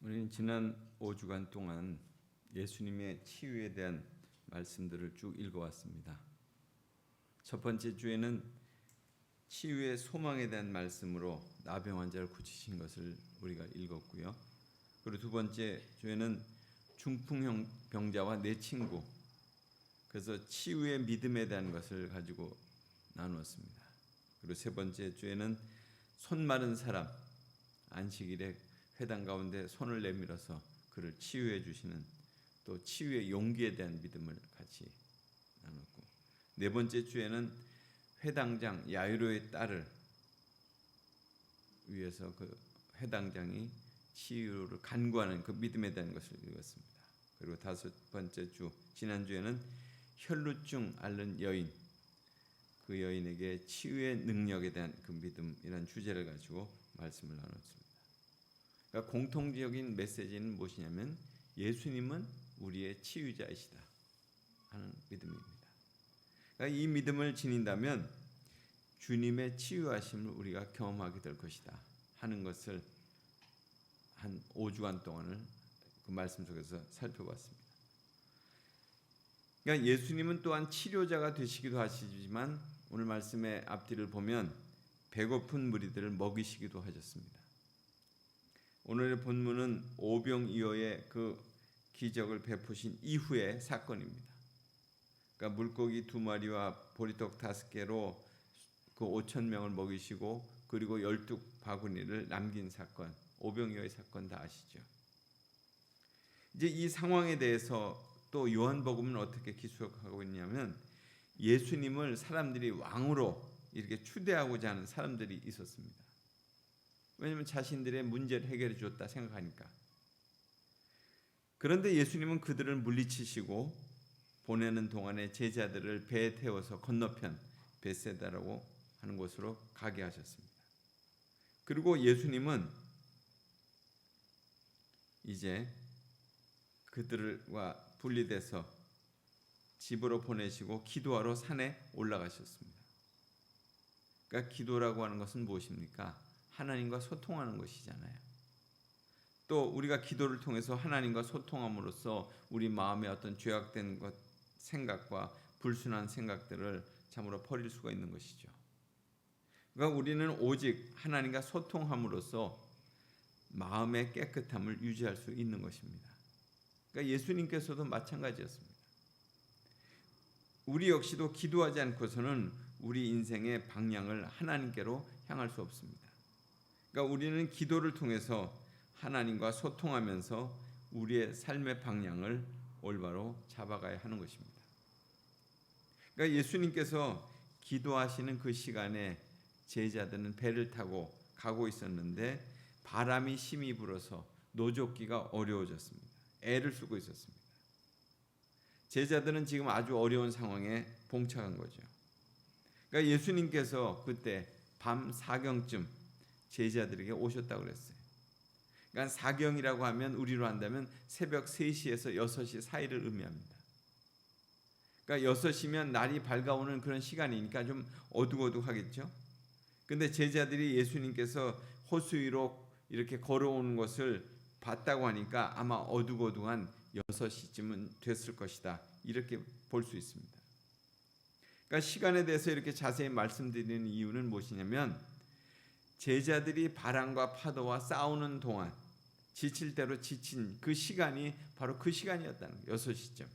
우리는 지난 5주간 동안 예수님의 치유에 대한 말씀들을 쭉 읽어왔습니다. 첫 번째 주에는 치유의 소망에 대한 말씀으로 나병 환자를 고치신 것을 우리가 읽었고요. 그리고 두 번째 주에는 중풍 병자와 내 친구, 그래서 치유의 믿음에 대한 것을 가지고 나누었습니다. 그리고 세 번째 주에는 손 마른 사람, 안식일에 회당 가운데 손을 내밀어서 그를 치유해 주시는 또 치유의 용기에 대한 믿음을 같이 나눴고, 네 번째 주에는 회당장 야이로의 딸을 위해서 그 회당장이 치유를 간구하는 그 믿음에 대한 것을 읽었습니다. 그리고 다섯 번째 주, 지난주에는 혈루증 앓는 여인, 그 여인에게 치유의 능력에 대한 그 믿음이라는 주제를 가지고 말씀을 나눴습니다. 그러니까 공통적인 메시지는 무엇이냐면 예수님은 우리의 치유자이시다 하는 믿음입니다. 그러니까 이 믿음을 지닌다면 주님의 치유하심을 우리가 경험하게 될 것이다 하는 것을 한 5주간 동안을 그 말씀 속에서 살펴봤습니다. 그러니까 예수님은 또한 치료자가 되시기도 하시지만 오늘 말씀의 앞뒤를 보면 배고픈 무리들을 먹이시기도 하셨습니다. 오늘의 본문은 오병이어의 그 기적을 베푸신 이후의 사건입니다. 그러니까 물고기 2마리와 보리떡 5개로 그 5,000명을 먹이시고 그리고 12바구니를 남긴 사건, 오병이어의 사건 다 아시죠? 이제 이 상황에 대해서 또 요한복음은 어떻게 기술하고 있냐면 예수님을 사람들이 왕으로 이렇게 추대하고자 하는 사람들이 있었습니다. 왜냐하면 자신들의 문제를 해결해 줬다 생각하니까. 그런데 예수님은 그들을 물리치시고 보내는 동안에 제자들을 배에 태워서 건너편 벳세다라고 하는 곳으로 가게 하셨습니다. 그리고 예수님은 이제 그들과 분리돼서 집으로 보내시고 기도하러 산에 올라가셨습니다. 그러니까 기도라고 하는 것은 무엇입니까? 하나님과 소통하는 것이잖아요. 또 우리가 기도를 통해서 하나님과 소통함으로써 우리 마음에 어떤 죄악된 것, 생각과 불순한 생각들을 참으로 버릴 수가 있는 것이죠. 그러니까 우리는 오직 하나님과 소통함으로써 마음의 깨끗함을 유지할 수 있는 것입니다. 그러니까 예수님께서도 마찬가지였습니다. 우리 역시도 기도하지 않고서는 우리 인생의 방향을 하나님께로 향할 수 없습니다. 그러니까 우리는 기도를 통해서 하나님과 소통하면서 우리의 삶의 방향을 올바로 잡아가야 하는 것입니다. 그러니까 예수님께서 기도하시는 그 시간에 제자들은 배를 타고 가고 있었는데 바람이 심히 불어서 노젓기가 어려워졌습니다. 애를 쓰고 있었습니다. 제자들은 지금 아주 어려운 상황에 봉착한 거죠. 그러니까 예수님께서 그때 밤 4경쯤 제자들에게 오셨다고 그랬어요. 그러니까 사경이라고 하면 우리로 한다면 새벽 3시에서 6시 사이를 의미합니다. 그러니까 6시면 날이 밝아오는 그런 시간이니까 좀 어둑어둑하겠죠. 근데 제자들이 예수님께서 호수 위로 이렇게 걸어오는 것을 봤다고 하니까 아마 어둑어둑한 6시쯤은 됐을 것이다, 이렇게 볼 수 있습니다. 그러니까 시간에 대해서 이렇게 자세히 말씀드리는 이유는 무엇이냐면 제자들이 바람과 파도와 싸우는 동안 지칠 대로 지친 그 시간이 바로 그 시간이었다는 거예요. 6시쯤.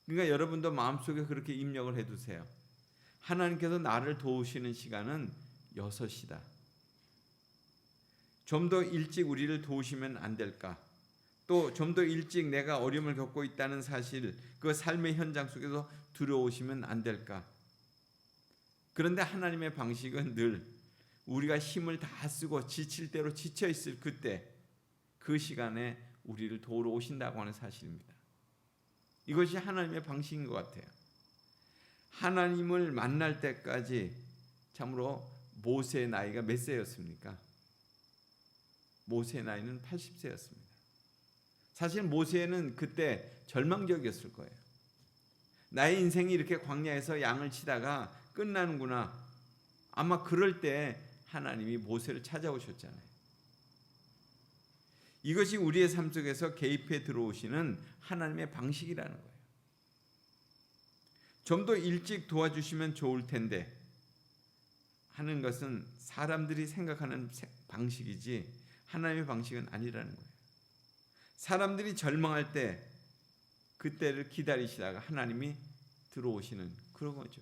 그러니까 여러분도 마음속에 그렇게 입력을 해두세요. 하나님께서 나를 도우시는 시간은 6시다. 좀 더 일찍 우리를 도우시면 안 될까? 또 좀 더 일찍 내가 어려움을 겪고 있다는 사실, 그 삶의 현장 속에서 들어오시면 안 될까? 그런데 하나님의 방식은 늘 우리가 힘을 다 쓰고 지칠 대로 지쳐 있을 그때, 그 시간에 우리를 도우러 오신다고 하는 사실입니다. 이것이 하나님의 방식인 것 같아요. 하나님을 만날 때까지 참으로 모세의 나이가 몇 세였습니까? 모세의 나이는 80세였습니다. 사실 모세는 그때 절망적이었을 거예요. 나의 인생이 이렇게 광야에서 양을 치다가 끝나는구나. 아마 그럴 때 하나님이 모세를 찾아오셨잖아요. 이것이 우리의 삶 속에서 개입해 들어오시는 하나님의 방식이라는 거예요. 좀 더 일찍 도와주시면 좋을 텐데 하는 것은 사람들이 생각하는 방식이지 하나님의 방식은 아니라는 거예요. 사람들이 절망할 때 그때를 기다리시다가 하나님이 들어오시는 그런 거죠.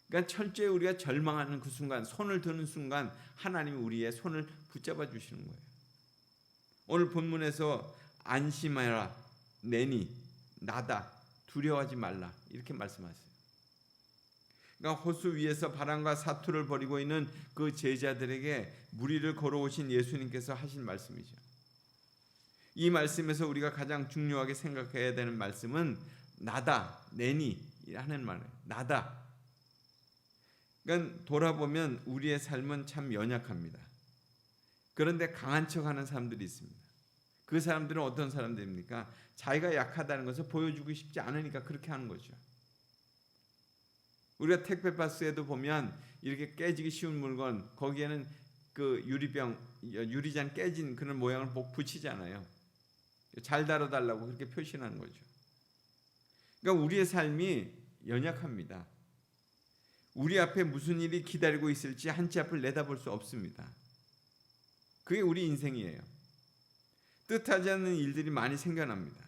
그러니까 철저히 우리가 절망하는 그 순간, 손을 드는 순간 하나님이 우리의 손을 붙잡아 주시는 거예요. 오늘 본문에서 안심하라, 내니 나다, 두려워하지 말라 이렇게 말씀하세요. 그러니까 호수 위에서 바람과 사투를 벌이고 있는 그 제자들에게 무리를 걸어오신 예수님께서 하신 말씀이죠. 이 말씀에서 우리가 가장 중요하게 생각해야 되는 말씀은 나다, 내니 하는 말이에요. 나다. 그러니까 돌아보면 우리의 삶은 참 연약합니다. 그런데 강한 척하는 사람들이 있습니다. 그 사람들은 어떤 사람들입니까? 자기가 약하다는 것을 보여주고 싶지 않으니까 그렇게 하는 거죠. 우리가 택배 박스에도 보면 이렇게 깨지기 쉬운 물건 거기에는 그 유리잔 깨진 그런 모양을 붙이잖아요. 잘 다뤄달라고 그렇게 표시하는 거죠. 그러니까 우리의 삶이 연약합니다. 우리 앞에 무슨 일이 기다리고 있을지 한치 앞을 내다볼 수 없습니다. 그게 우리 인생이에요. 뜻하지 않는 일들이 많이 생겨납니다.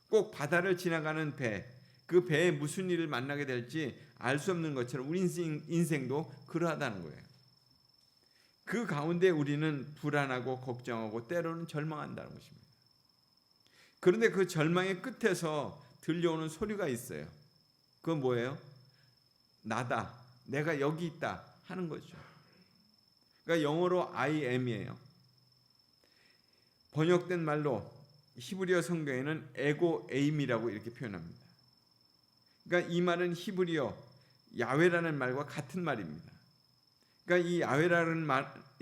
꼭 바다를 지나가는 배, 그 배에 무슨 일을 만나게 될지 알 수 없는 것처럼 우리 인생도 그러하다는 거예요. 그 가운데 우리는 불안하고 걱정하고 때로는 절망한다는 것입니다. 그런데 그 절망의 끝에서 들려오는 소리가 있어요. 그건 뭐예요? 나다, 내가 여기 있다 하는 거죠. 그러니까 영어로 I am이에요. 번역된 말로 히브리어 성경에는 에고 에임이라고 이렇게 표현합니다. 그러니까 이 말은 히브리어 야훼라는 말과 같은 말입니다. 그러니까 이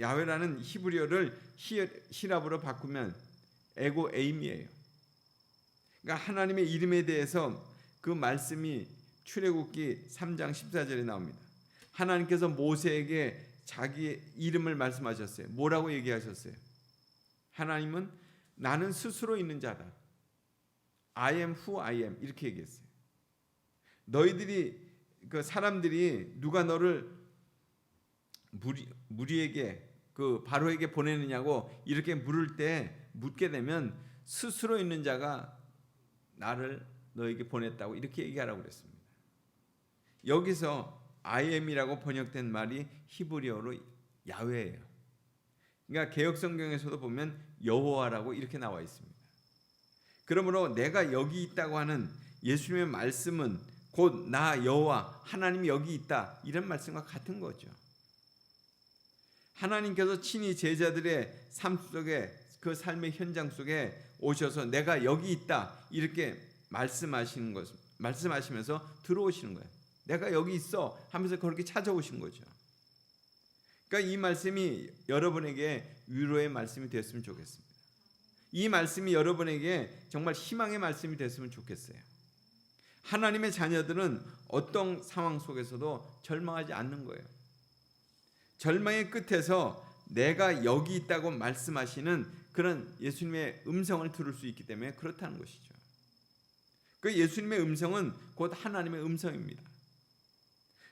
야훼라는 히브리어를 히랍어로 바꾸면 에고 에임이에요. 그러니까 하나님의 이름에 대해서 그 말씀이 출애굽기 3장 14절에 나옵니다. 하나님께서 모세에게 자기 이름을 말씀하셨어요. 뭐라고 얘기하셨어요? 하나님은 나는 스스로 있는 자다. I am who I am 이렇게 얘기했어요. 너희들이 그 사람들이 누가 너를 무리에게 그 바로에게 보내느냐고 이렇게 묻게 되면 스스로 있는 자가 나를 너에게 보냈다고 이렇게 얘기하라고 그랬습니다. 여기서 I am이라고 번역된 말이 히브리어로 야훼예요. 그러니까 개역 성경에서도 보면 여호와라고 이렇게 나와 있습니다. 그러므로 내가 여기 있다고 하는 예수님의 말씀은 곧 나 여호와 하나님이 여기 있다 이런 말씀과 같은 거죠. 하나님께서 친히 제자들의 삶 속에 그 삶의 현장 속에 오셔서 내가 여기 있다 이렇게 말씀하시면서 들어오시는 거예요. 내가 여기 있어 하면서 그렇게 찾아오신 거죠. 그러니까 이 말씀이 여러분에게 위로의 말씀이 됐으면 좋겠습니다. 이 말씀이 여러분에게 정말 희망의 말씀이 됐으면 좋겠어요. 하나님의 자녀들은 어떤 상황 속에서도 절망하지 않는 거예요. 절망의 끝에서 내가 여기 있다고 말씀하시는 그런 예수님의 음성을 들을 수 있기 때문에 그렇다는 것이죠. 그 예수님의 음성은 곧 하나님의 음성입니다.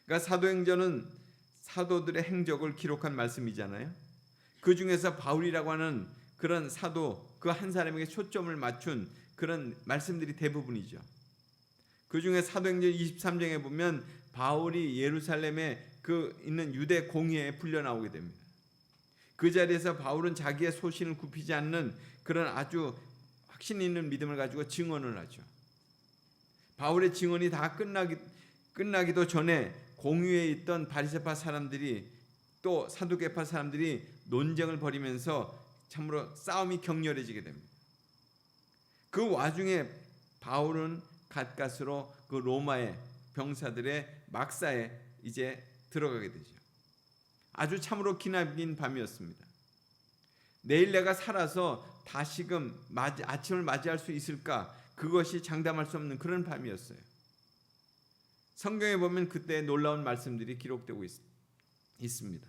그러니까 사도행전은 사도들의 행적을 기록한 말씀이잖아요. 그 중에서 바울이라고 하는 그런 사도 그 한 사람에게 초점을 맞춘 그런 말씀들이 대부분이죠. 그 중에 사도행전 23장에 보면 바울이 예루살렘에 그 있는 유대 공회에 불려 나오게 됩니다. 그 자리에서 바울은 자기의 소신을 굽히지 않는 그런 아주 확신 있는 믿음을 가지고 증언을 하죠. 바울의 증언이 다 끝나기도 전에 공회에 있던 바리새파 사람들이 또 사두개파 사람들이 논쟁을 벌이면서 참으로 싸움이 격렬해지게 됩니다. 그 와중에 바울은 가까스로 그 로마의 병사들의 막사에 이제 들어가게 되죠. 아주 참으로 기나긴 밤이었습니다. 내일 내가 살아서 다시금 아침을 맞이할 수 있을까? 그것이 장담할 수 없는 그런 밤이었어요. 성경에 보면 그때 놀라운 말씀들이 기록되고 있습니다.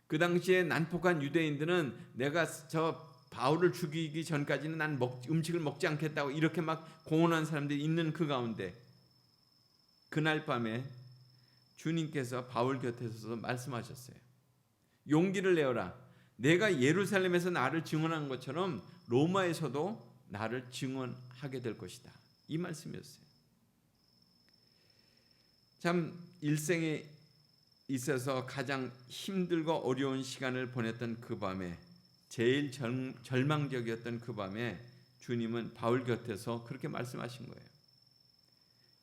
그 당시에 난폭한 유대인들은 내가 저 바울을 죽이기 전까지는 난 음식을 먹지 않겠다고 이렇게 막 공언한 사람들이 있는 그 가운데 그날 밤에 주님께서 바울 곁에 서서 말씀하셨어요. 용기를 내어라. 내가 예루살렘에서 나를 증언한 것처럼 로마에서도 나를 증언하게 될 것이다. 이 말씀이었어요. 참 일생에 있어서 가장 힘들고 어려운 시간을 보냈던 그 밤에, 제일 절망적이었던 그 밤에 주님은 바울 곁에서 그렇게 말씀하신 거예요.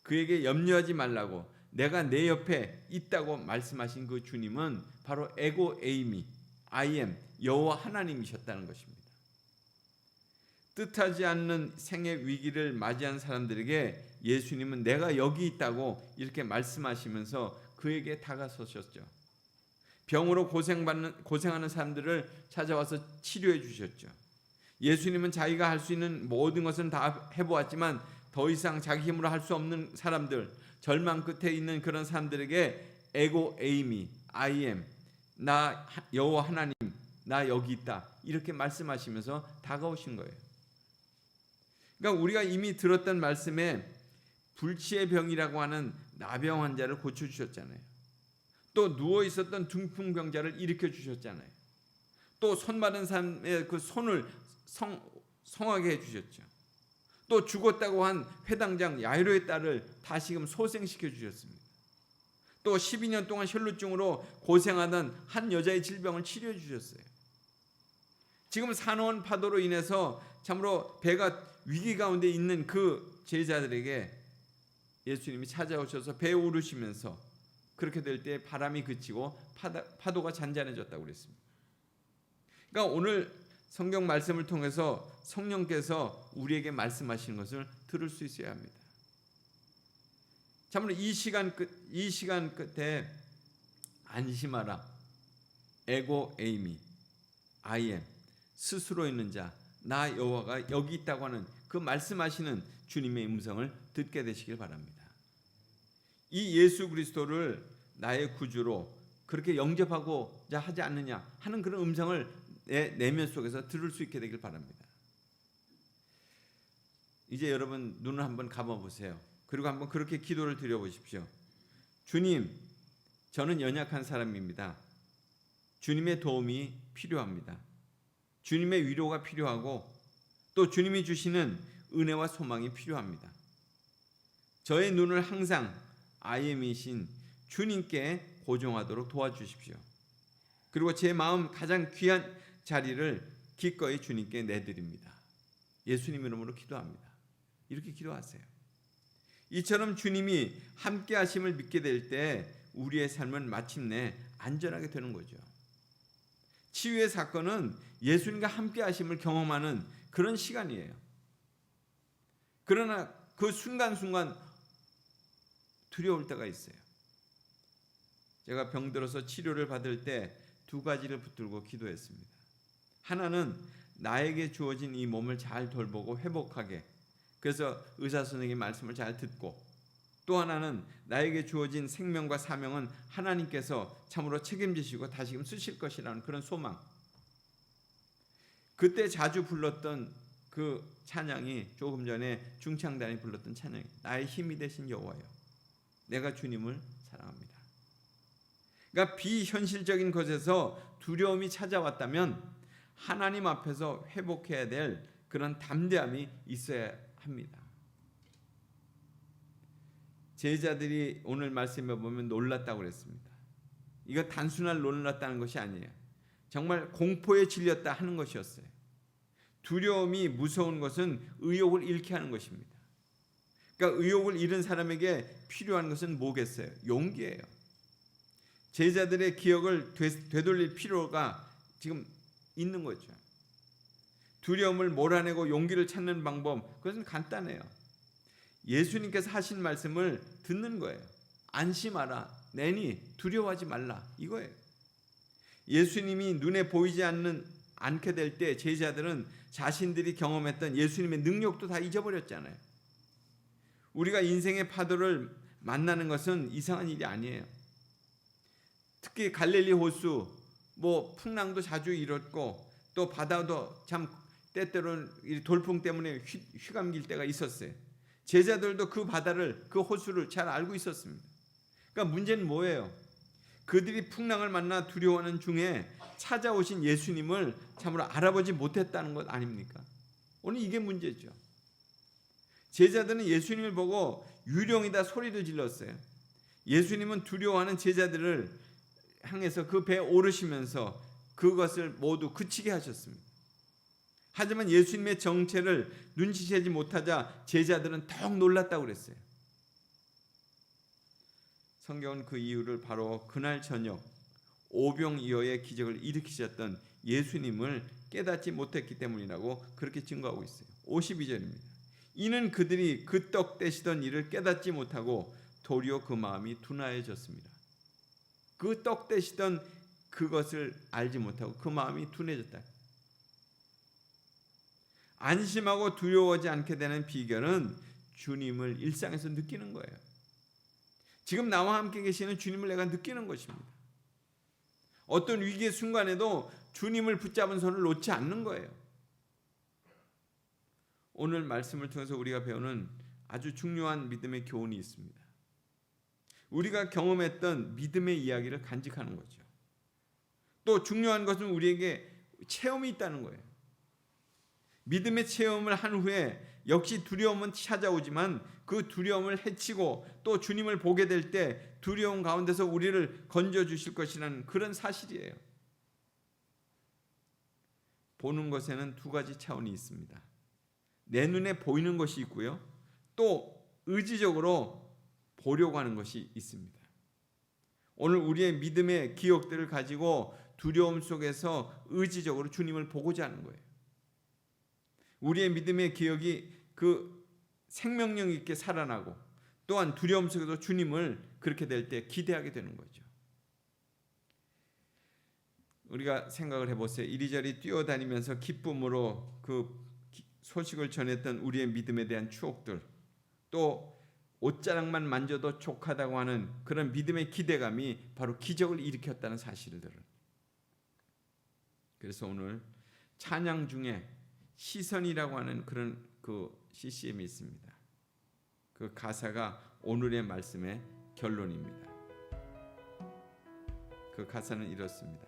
그에게 염려하지 말라고, 내가 내 옆에 있다고 말씀하신 그 주님은 바로 에고 에이미, I am, 여호와 하나님이셨다는 것입니다. 뜻하지 않는 생의 위기를 맞이한 사람들에게 예수님은 내가 여기 있다고 이렇게 말씀하시면서 그에게 다가서셨죠. 병으로 고생하는 사람들을 찾아와서 치료해 주셨죠. 예수님은 자기가 할 수 있는 모든 것은 다 해보았지만 더 이상 자기 힘으로 할 수 없는 사람들, 절망 끝에 있는 그런 사람들에게 에고 에이미, I am, 나 여호와 하나님, 나 여기 있다 이렇게 말씀하시면서 다가오신 거예요. 그러니까 우리가 이미 들었던 말씀에 불치의 병이라고 하는 나병 환자를 고쳐주셨잖아요. 또 누워 있었던 중풍병자를 일으켜 주셨잖아요. 또 손 마른 사람의 그 손을 성하게 해주셨죠. 또 죽었다고 한 회당장 야이로의 딸을 다시금 소생시켜 주셨습니다. 또 12년 동안 혈루증으로 고생하던 한 여자의 질병을 치료해 주셨어요. 지금 산원 파도로 인해서 참으로 배가 위기 가운데 있는 그 제자들에게 예수님이 찾아오셔서 배에 오르시면서 그렇게 될 때 바람이 그치고 파도가 잔잔해졌다고 그랬습니다. 그러니까 오늘 성경 말씀을 통해서 성령께서 우리에게 말씀하시는 것을 들을 수 있어야 합니다. 참으로 이 시간 끝에 안심하라, 에고 에이미, I am, 스스로 있는 자, 나 여호와가 여기 있다고 하는 그 말씀하시는 주님의 음성을 듣게 되시길 바랍니다. 이 예수 그리스도를 나의 구주로 그렇게 영접하고자 하지 않느냐 하는 그런 음성을 내 내면 속에서 들을 수 있게 되길 바랍니다. 이제 여러분 눈을 한번 감아 보세요. 그리고 한번 그렇게 기도를 드려보십시오. 주님, 저는 연약한 사람입니다. 주님의 도움이 필요합니다. 주님의 위로가 필요하고 또 주님이 주시는 은혜와 소망이 필요합니다. 저의 눈을 항상 I am이신 주님께 고정하도록 도와주십시오. 그리고 제 마음 가장 귀한 자리를 기꺼이 주님께 내드립니다. 예수님 이름으로 기도합니다. 이렇게 기도하세요. 이처럼 주님이 함께 하심을 믿게 될 때 우리의 삶은 마침내 안전하게 되는 거죠. 치유의 사건은 예수님과 함께 하심을 경험하는 그런 시간이에요. 그러나 그 순간순간 두려울 때가 있어요. 제가 병들어서 치료를 받을 때 두 가지를 붙들고 기도했습니다. 하나는 나에게 주어진 이 몸을 잘 돌보고 회복하게, 그래서 의사 선생님의 말씀을 잘 듣고, 또 하나는 나에게 주어진 생명과 사명은 하나님께서 참으로 책임지시고 다시금 쓰실 것이라는 그런 소망. 그때 자주 불렀던 그 찬양이 조금 전에 중창단이 불렀던 찬양이 나의 힘이 되신 여호와여, 내가 주님을 사랑합니다. 그러니까 비현실적인 것에서 두려움이 찾아왔다면 하나님 앞에서 회복해야 될 그런 담대함이 있어야 합니다. 제자들이 오늘 말씀에 보면 놀랐다고 그랬습니다. 이거 단순한 놀랐다는 것이 아니에요. 정말 공포에 질렸다 하는 것이었어요. 두려움이 무서운 것은 의욕을 잃게 하는 것입니다. 그러니까 의욕을 잃은 사람에게 필요한 것은 뭐겠어요? 용기예요. 제자들의 기억을 되돌릴 필요가 지금 있는 거죠. 두려움을 몰아내고 용기를 찾는 방법, 그것은 간단해요. 예수님께서 하신 말씀을 듣는 거예요. 안심하라, 내니 두려워하지 말라, 이거예요. 예수님이 눈에 보이지 않게 될 때 제자들은 자신들이 경험했던 예수님의 능력도 다 잊어버렸잖아요. 우리가 인생의 파도를 만나는 것은 이상한 일이 아니에요. 특히 갈릴리 호수, 풍랑도 자주 일었고 또 바다도 참 때때로는 이 돌풍 때문에 휘감길 때가 있었어요. 제자들도 그 바다를, 그 호수를 잘 알고 있었습니다. 그러니까 문제는 뭐예요? 그들이 풍랑을 만나 두려워하는 중에 찾아오신 예수님을 참으로 알아보지 못했다는 것 아닙니까? 오늘 이게 문제죠. 제자들은 예수님을 보고 유령이다 소리도 질렀어요. 예수님은 두려워하는 제자들을 향해서 그 배에 오르시면서 그것을 모두 그치게 하셨습니다. 하지만 예수님의 정체를 눈치채지 못하자 제자들은 더욱 놀랐다고 그랬어요. 성경은 그 이유를 바로 그날 저녁 오병이어의 기적을 일으키셨던 예수님을 깨닫지 못했기 때문이라고 그렇게 증거하고 있어요. 52절입니다. 이는 그들이 그 떡 떼시던 일을 깨닫지 못하고 도리어 그 마음이 둔하여졌습니다. 그 떡 떼시던 그것을 알지 못하고 그 마음이 둔해졌다. 안심하고 두려워하지 않게 되는 비결은 주님을 일상에서 느끼는 거예요. 지금 나와 함께 계시는 주님을 내가 느끼는 것입니다. 어떤 위기의 순간에도 주님을 붙잡은 손을 놓지 않는 거예요. 오늘 말씀을 통해서 우리가 배우는 아주 중요한 믿음의 교훈이 있습니다. 우리가 경험했던 믿음의 이야기를 간직하는 거죠. 또 중요한 것은 우리에게 체험이 있다는 거예요. 믿음의 체험을 한 후에 역시 두려움은 찾아오지만 그 두려움을 헤치고 또 주님을 보게 될 때 두려움 가운데서 우리를 건져주실 것이라는 그런 사실이에요. 보는 것에는 두 가지 차원이 있습니다. 내 눈에 보이는 것이 있고요. 또 의지적으로 보려고 하는 것이 있습니다. 오늘 우리의 믿음의 기억들을 가지고 두려움 속에서 의지적으로 주님을 보고자 하는 거예요. 우리의 믿음의 기억이 그 생명력 있게 살아나고 또한 두려움 속에서 주님을 그렇게 될 때 기대하게 되는 거죠. 우리가 생각을 해보세요. 이리저리 뛰어다니면서 기쁨으로 그 소식을 전했던 우리의 믿음에 대한 추억들, 또 옷자락만 만져도 족하다고 하는 그런 믿음의 기대감이 바로 기적을 일으켰다는 사실들을. 그래서 오늘 찬양 중에 시선이라고 하는 그런 그 CCM이 있습니다. 그 가사가 오늘의 말씀의 결론입니다. 그 가사는 이렇습니다.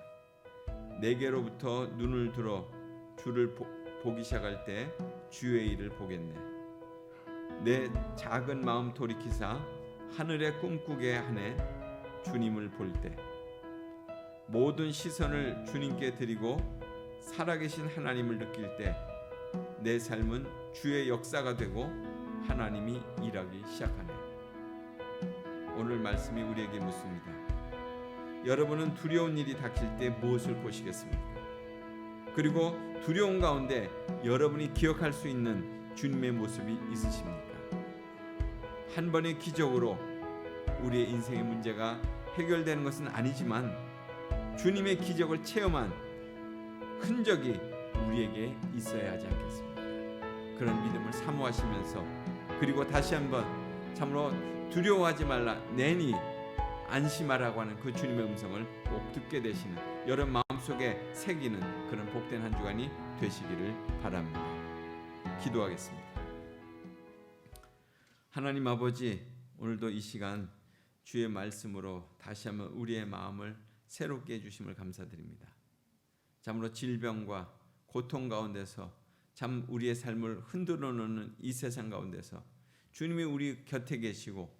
내게로부터 눈을 들어 주를 보기 시작할 때 주의 일을 보겠네. 내 작은 마음 돌이키사 하늘에 꿈꾸게 하네. 주님을 볼 때 모든 시선을 주님께 드리고 살아계신 하나님을 느낄 때 내 삶은 주의 역사가 되고 하나님이 일하기 시작하네. 오늘 말씀이 우리에게 묻습니다. 여러분은 두려운 일이 닥칠 때 무엇을 보시겠습니까? 그리고 두려움 가운데 여러분이 기억할 수 있는 주님의 모습이 있으십니까? 한 번의 기적으로 우리의 인생의 문제가 해결되는 것은 아니지만 주님의 기적을 체험한 흔적이 우리에게 있어야 하지 않겠습니까? 그런 믿음을 사모하시면서 그리고 다시 한번 참으로 두려워하지 말라 내니 안심하라고 하는 그 주님의 음성을 꼭 듣게 되시는 여러분 마음속에 새기는 그런 복된 한 주간이 되시기를 바랍니다. 기도하겠습니다. 하나님 아버지, 오늘도 이 시간 주의 말씀으로 다시 한번 우리의 마음을 새롭게 해주심을 감사드립니다. 참으로 질병과 고통 가운데서 참 우리의 삶을 흔들어 놓는 이 세상 가운데서 주님이 우리 곁에 계시고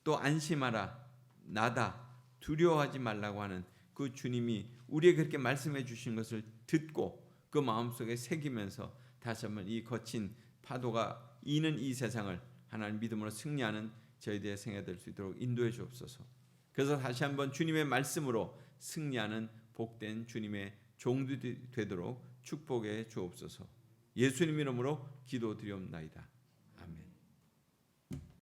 또 안심하라 나다 두려워하지 말라고 하는 그 주님이 우리에게 그렇게 말씀해 주신 것을 듣고 그 마음속에 새기면서 다시 한번 이 거친 파도가 이는 이 세상을 하나님 믿음으로 승리하는 저희들의 생애가 될 수 있도록 인도해 주옵소서. 그래서 다시 한번 주님의 말씀으로 승리하는 복된 주님의 종들이 되도록 축복해 주옵소서. 예수님 이름으로 기도드리옵나이다.